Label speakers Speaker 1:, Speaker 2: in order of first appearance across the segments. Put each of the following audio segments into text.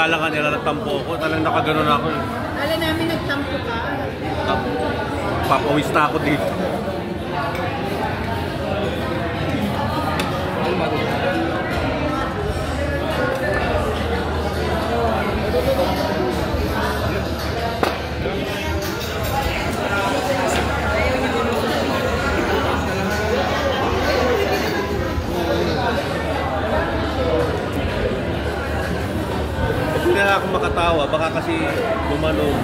Speaker 1: Akala nga nila nagtampo ako. Talagang nakaganon ako eh.
Speaker 2: Akala namin nagtampo ka.
Speaker 1: Papawis na ako dito. Hindi na ako makatawa, baka kasi bumalong.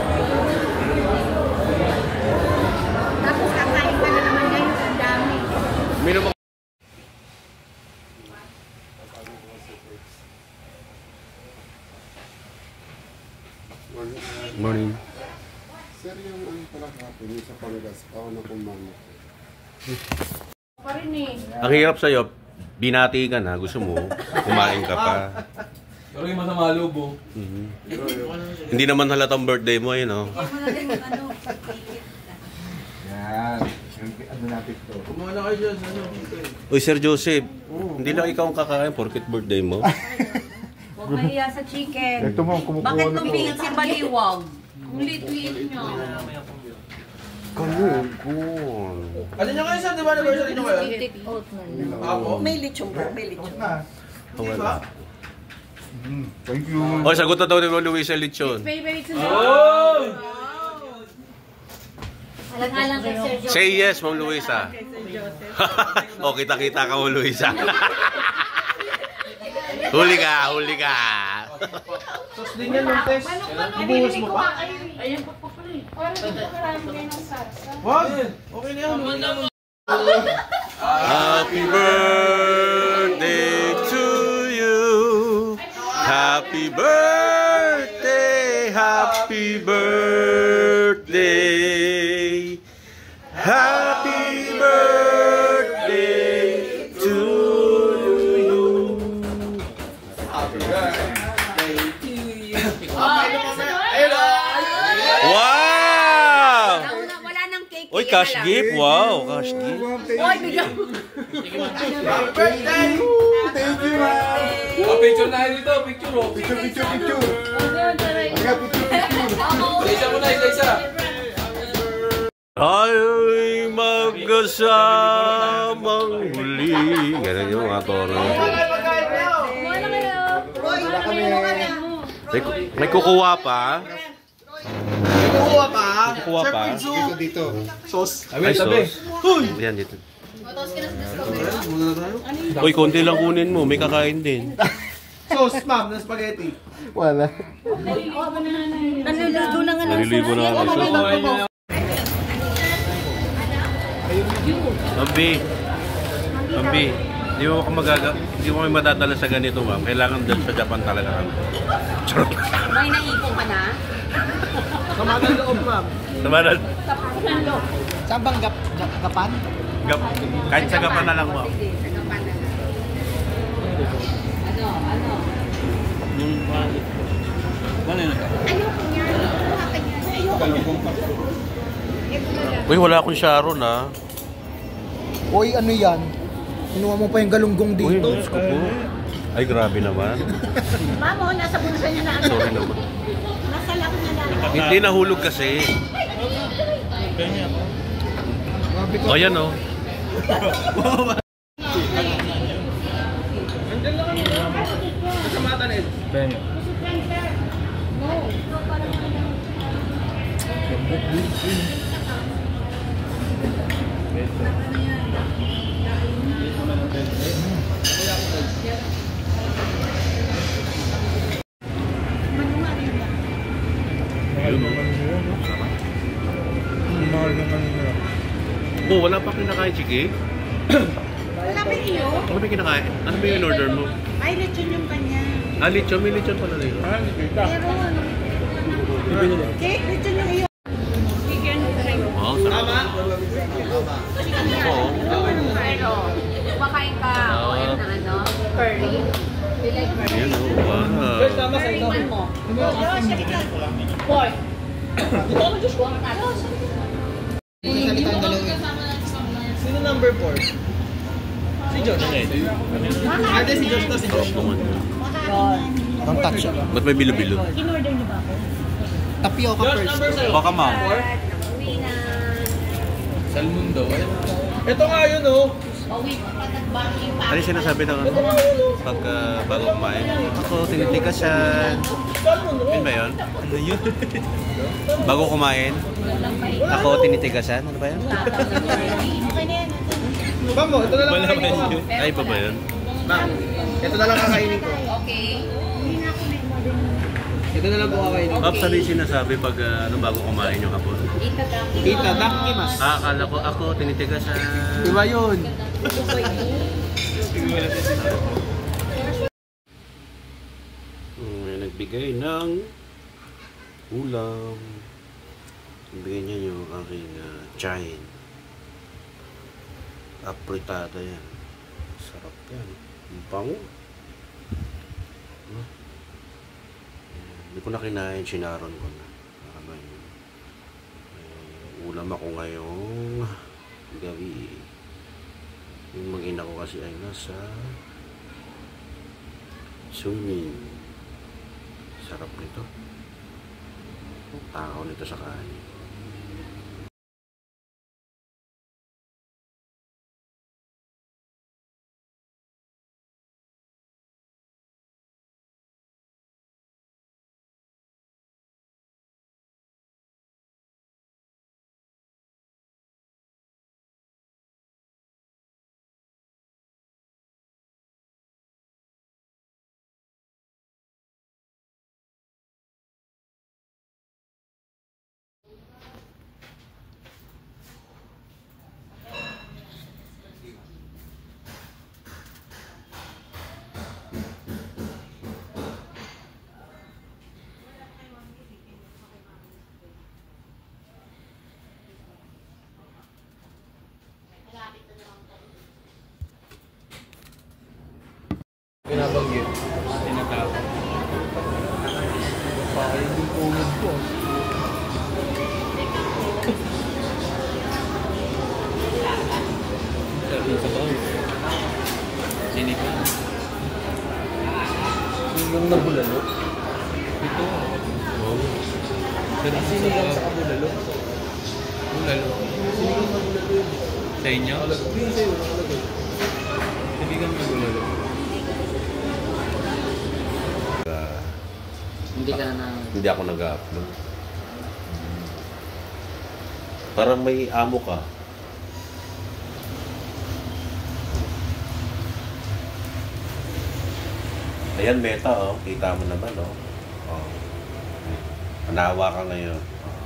Speaker 2: Tapos kakain ka na naman ngayon, ang dami.
Speaker 1: Minum Morning.
Speaker 3: Sir, yung ano pala kapin sa Pangas, ako na kumano.
Speaker 2: Pa rin eh.
Speaker 1: Ang hirap sa'yo, binati ka na, gusto mo, kumain ka pa.
Speaker 4: Pero yung masama lubo.
Speaker 1: Hindi naman halatang birthday mo yun, no?
Speaker 3: Yan. Ano natin to?
Speaker 4: Kumuha na kayo dyan.
Speaker 1: Uy, Sir Joseph, hindi lang ikaw ang kakain porket birthday mo.
Speaker 5: Huwag mahiya sa chicken.
Speaker 3: Ito mo, kumukuha
Speaker 5: Bakit
Speaker 3: na to.
Speaker 5: tumingin si Baliwag? Ang lit-lit niya.
Speaker 1: Kalugon.
Speaker 4: Ano nyo kayo, sir? Di ba anniversary nyo kayo? Ako?
Speaker 5: May lechon ba? May lechon.
Speaker 1: Wala.
Speaker 3: Thank you.
Speaker 1: O, sagot na daw ni Luisa Lechon.
Speaker 2: Favorite sa
Speaker 4: Oh!
Speaker 5: Alang-alang kay Sir Joseph.
Speaker 1: Say yes, Ma'am Luisa. O, kita-kita ka mo, Luisa. Huli ka, huli ka.
Speaker 4: Sos din yan, Montes. Ibuhos mo pa?
Speaker 2: Ayan pa pala eh. Parang dito karami kayo ng salsa.
Speaker 4: Wag! Okay na yan.
Speaker 1: Happy birthday to you. Happy birthday, happy birthday. Happy birthday to you. Wow!
Speaker 5: Wala nang cake.
Speaker 1: Uy, cash gift. Wow, cash gift.
Speaker 5: Uy, bigyan.
Speaker 4: Birthday!
Speaker 3: Thank you, ma'am.
Speaker 4: Picture na dito, picture oh.
Speaker 3: Picture. Aga, picture.
Speaker 4: Isa mo na, isa.
Speaker 1: Tayo'y magkasamang huli. Ganun yung mga tono. May kukuha pa.
Speaker 4: Kukuha pa.
Speaker 1: Kukuha pa.
Speaker 3: Dito, dito.
Speaker 4: Sos.
Speaker 1: Ay, sauce. Yan, dito. Uy, konti lang kunin mo. May kakain din.
Speaker 4: Sos, ma'am, na spaghetti.
Speaker 3: Wala.
Speaker 5: Naliligo na nga ng
Speaker 1: Naliligo na ako. Bambi, hindi mo kami madadala sa ganito, ma'am. Kailangan dyan sa Japan talaga kami. Charot.
Speaker 5: May naipon ka na?
Speaker 4: Samagan loob, ma'am.
Speaker 1: Samanan.
Speaker 4: Saan bang gapan?
Speaker 1: Kahit sa Japan na lang, ma'am. Uy, wala akong Sharon, ha.
Speaker 6: Hoy, ano yan? Kinuha mo pa yung galunggong
Speaker 1: Uy,
Speaker 6: dito.
Speaker 1: Diyos ko po. Ay, grabe naman.
Speaker 2: Mamo, nasa bulsa niya na.
Speaker 1: Sorry naman.
Speaker 2: Nasa laki na lang.
Speaker 1: Hindi nahulog kasi. O, yan, o.
Speaker 4: Nandiyan lang kami. Kasamatan eh.
Speaker 1: Oh, wala pa kinakain, Chiki?
Speaker 2: Wala ba iyo?
Speaker 1: Ano ba kinakain? Ano ba yung order mo?
Speaker 2: Ay, lechon yung kanya.
Speaker 1: Ah, lechon. May lechon pala dito.
Speaker 2: Pero ano? Cake, lechon yung iyo. Chicken fry.
Speaker 1: Wow, sarap. Oo.
Speaker 5: Pero, kumakain ka. O, yan na ano? Curly. You like curly?
Speaker 1: Ayan, oh, wow.
Speaker 5: Curly man mo.
Speaker 2: Boy.
Speaker 4: Sino number 4? Si Josh. Ate, si Josh to, si Josh.
Speaker 6: Don't touch it.
Speaker 1: Ba't may bilo-bilo?
Speaker 2: In-order niyo ba ako?
Speaker 6: Tapioca first.
Speaker 1: Baka ma'am.
Speaker 5: Uwi na.
Speaker 4: Salmundo. Ito nga yun, oh.
Speaker 5: Uwi pa pa nag-banking pa.
Speaker 1: Ano yung sinasabi ng ano? Pag bago kumain? Ako, tinitigas yan. Yun ba yun? Ano yun? Bago kumain? Ako, tinitigasan? Ano ba yun?
Speaker 2: Okay na yan.
Speaker 4: Ma'am, ito na lang kakainin ko, ma'am.
Speaker 1: Ay, pa ba yun?
Speaker 4: Ma'am, ito na lang kakainin ko.
Speaker 5: Okay.
Speaker 4: Ito na lang po kakainin ko.
Speaker 1: Pops, ano yung sinasabi pag bago kumain yung hapon?
Speaker 4: Kita, dakimas.
Speaker 1: Akala ko ako, tinitigasan.
Speaker 4: Diba yun?
Speaker 1: May nagbigay ng ulam. Nagbigay niya yung aking chain. Apritada yan. Sarap yan. Ang bango. Hindi ko na kinain, sinaron ko na. Para may ulam ako ngayong gabi. Yung mag-ina ko kasi ay nasa swimming. Sarap nito. Takaw nito sa kain.
Speaker 4: Binabanggit. Tinatapos. Pakay yung tulog ko. Sabi sa bahay. Sinika. Sinigang na bulalo? Ito. Oo. Sinigang sa kabulalo? Bulalo. Sinigang na bulalo yun. Sa inyo? Hindi sa'yo. Sinigang na bulalo. Hindi ka na...
Speaker 1: Hindi ako nag-upload. Parang may amo ka. Ayan, Meta, oh. Kita mo naman, oh. Oh. Manawa ka ngayon. Oh.